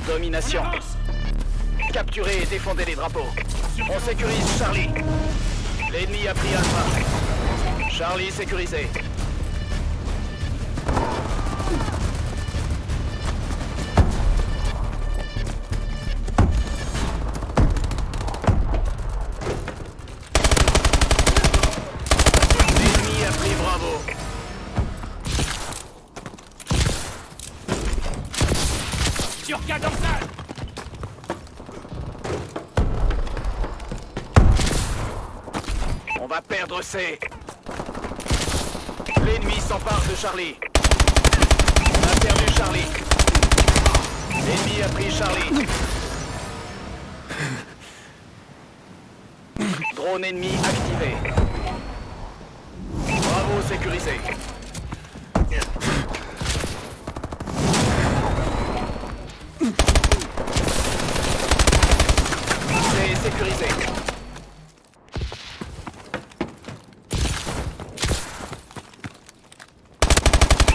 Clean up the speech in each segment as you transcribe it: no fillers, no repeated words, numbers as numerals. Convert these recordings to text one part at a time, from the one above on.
Domination. Capturez et défendez les drapeaux. On sécurise Charlie. L'ennemi a pris Alpha. Charlie sécurisé. L'ennemi a pris Bravo. Turca dorsal. On va perdre C. L'ennemi s'empare de Charlie. On a perdu Charlie. L'ennemi a pris Charlie. Drone ennemi activé. Bravo sécurisé. C'est sécurisé.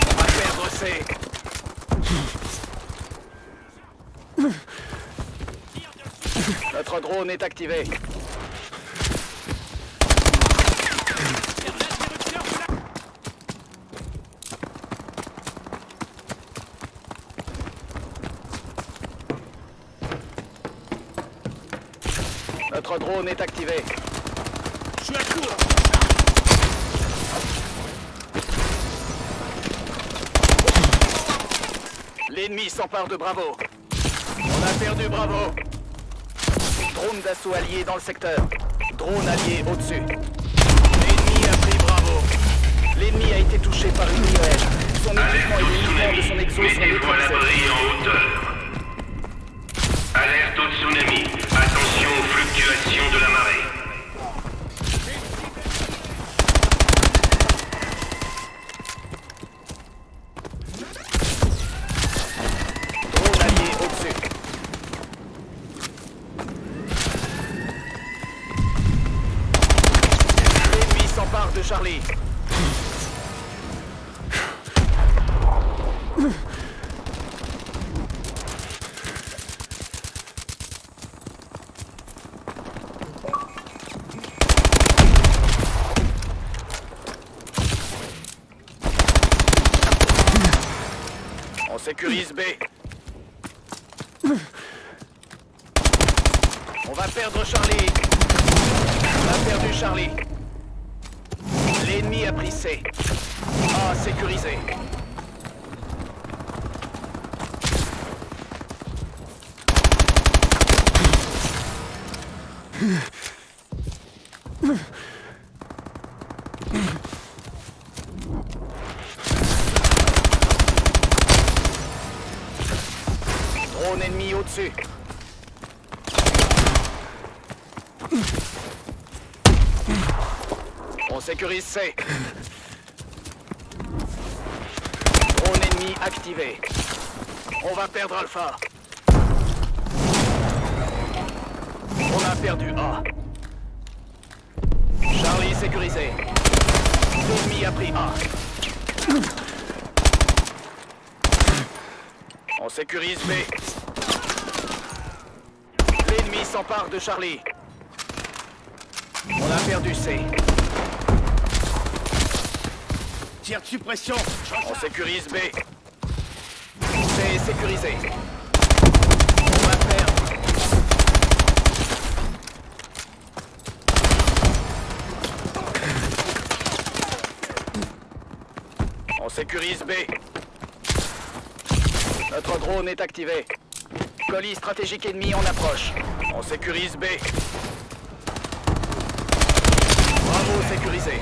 On va perdre C. Notre drone est activé. Notre drone est activé. Je suis à court. L'ennemi s'empare de Bravo. On a perdu Bravo. Drone d'assaut allié dans le secteur. Drone allié au-dessus. L'ennemi a pris Bravo. L'ennemi a été touché par une IEL. Son équipement et les mouvements de son exo sont Mettez-vous à neutralisés. l'abri en hauteur. Alerte au tsunami. Attention aux fluctuations de la marée. Drone allié au-dessus. L'ennemi s'empare de Charlie. On sécurise B. On va perdre Charlie. On a perdu Charlie. L'ennemi a pris C. A sécurisé. Drone ennemi au-dessus. On sécurise C. Drone ennemi activé. On va perdre Alpha. On a perdu A. Charlie sécurisé. L'ennemi a pris A. On sécurise B. L'ennemi s'empare de Charlie. On a perdu C. Tir de suppression. On sécurise B. C est sécurisé. On va perdre. On sécurise B. Notre drone est activé. Colis stratégique ennemi en approche. On sécurise B. Bravo sécurisé.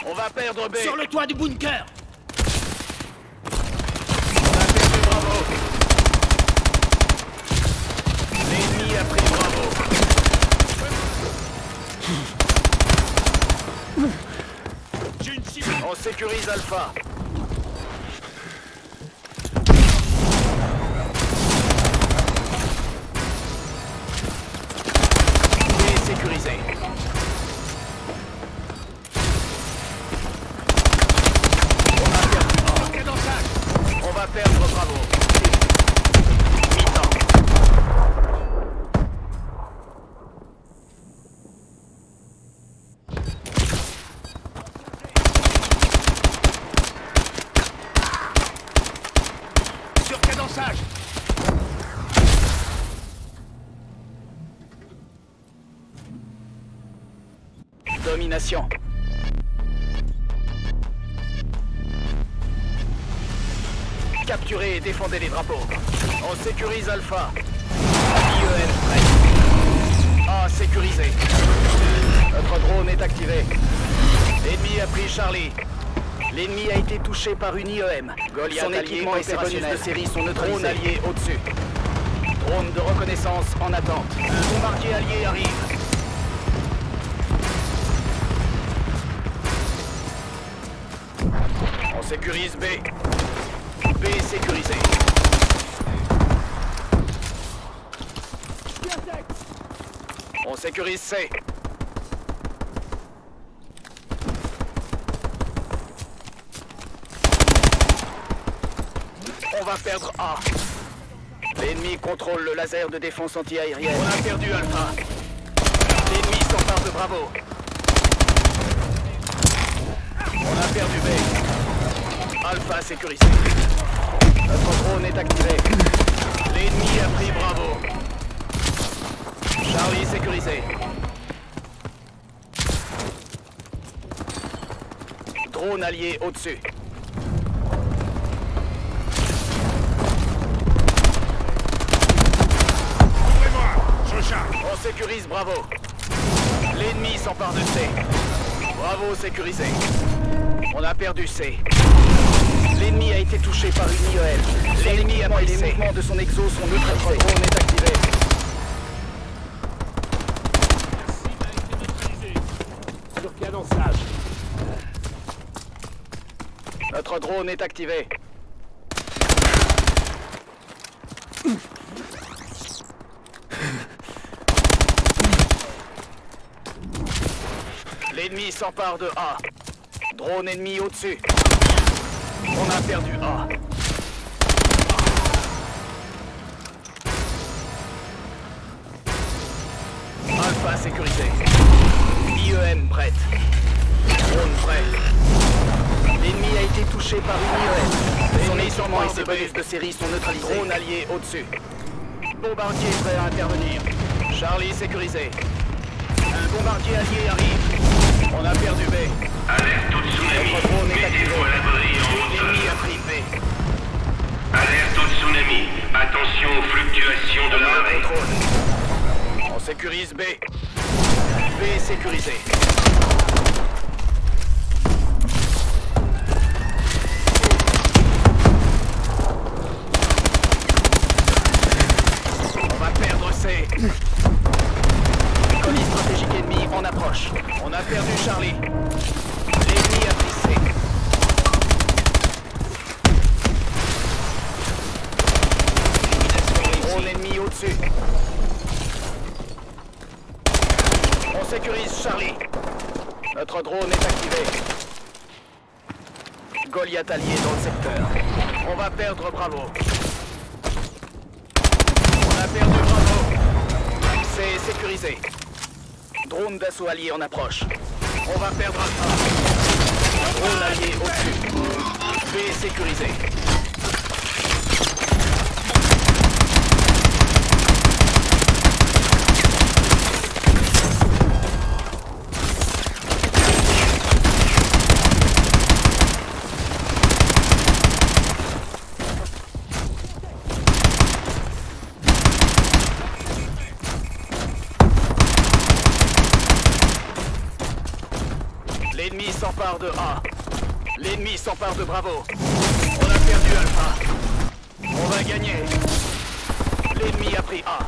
On va perdre B. Sur le toit du bunker. On a perdu Bravo. L'ennemi a pris Bravo. J'ai une cible. On sécurise Alpha. B est sécurisé. On a perdu A. Turca dorsal. On va perdre Bravo. Domination. Capturez et défendez les drapeaux. On sécurise Alpha. IEM prêt. A sécurisé. Notre drone est activé. L'ennemi a pris Charlie. L'ennemi a été touché par une IEM. Goliath. Son équipement et ses bonus de série sont neutralisés. Drone allié au-dessus. Drone de reconnaissance en attente. Un bombardier allié arrive. On sécurise B. B sécurisé. On sécurise C. On va perdre A. L'ennemi contrôle le laser de défense anti-aérienne. On a perdu Alpha. L'ennemi s'empare de Bravo. On a perdu B. Alpha sécurisé. Notre drone est activé. L'ennemi a pris Bravo. Charlie sécurisé. Drone allié au-dessus. On sécurise Bravo. L'ennemi s'empare de C. Bravo sécurisé. On a perdu C. L'ennemi a été touché par une IEM. L'ennemi a pris C. Les mouvements de son exo sont neutralisés. Notre drone est activé. Sur canon sage. Notre drone est activé. L'ennemi s'empare de A. Drone ennemi au-dessus. On a perdu A. Alpha sécurisé. IEM prête. Drone prêt. L'ennemi a été touché par une IEM. Son équipement et ses bonus de série sont neutralisés. Drone allié au-dessus. Bombardier prêt à intervenir. Charlie sécurisé. Un bombardier allié arrive. On a perdu B. Alerte au tsunami. Notre drone est activé. Mettez-vous à l'abri en L'ennemi hauteur. a pris B. Alerte au tsunami. Attention aux fluctuations de la On a le marée. contrôle. On sécurise B. B sécurisé. On va perdre C. Colis stratégique ennemi en approche. On a perdu Charlie. L'ennemi a pris C. Drone ennemi au-dessus. On sécurise Charlie. Notre drone est activé. Goliath allié dans le secteur. On va perdre Bravo. On a perdu Bravo. C'est sécurisé. Drone d'assaut allié en approche. On va perdre Alpha. Drone allié au-dessus. B sécurisé. L'ennemi s'empare de A. L'ennemi s'empare de Bravo. On a perdu Alpha. On va gagner. L'ennemi a pris A.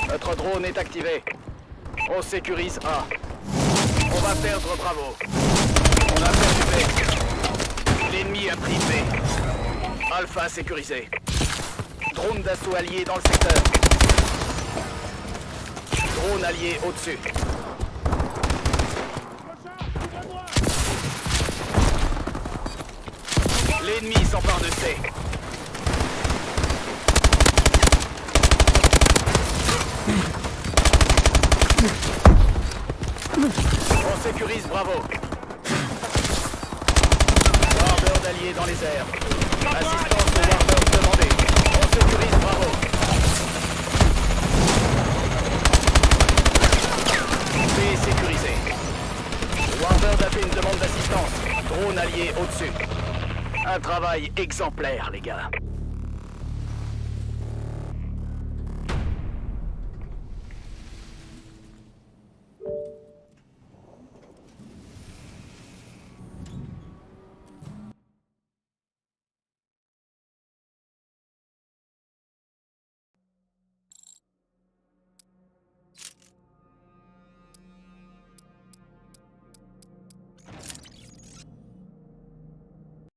Notre drone est activé. On sécurise A. On va perdre Bravo. On a perdu B. L'ennemi a pris B. Alpha sécurisé. Drone d'assaut allié dans le secteur. Drone allié au-dessus. L'ennemi s'empare de C. On sécurise Bravo. Warbird allié dans les airs. Assistance de Warbird demandée. On sécurise Bravo. allié au-dessus. Un travail exemplaire, les gars.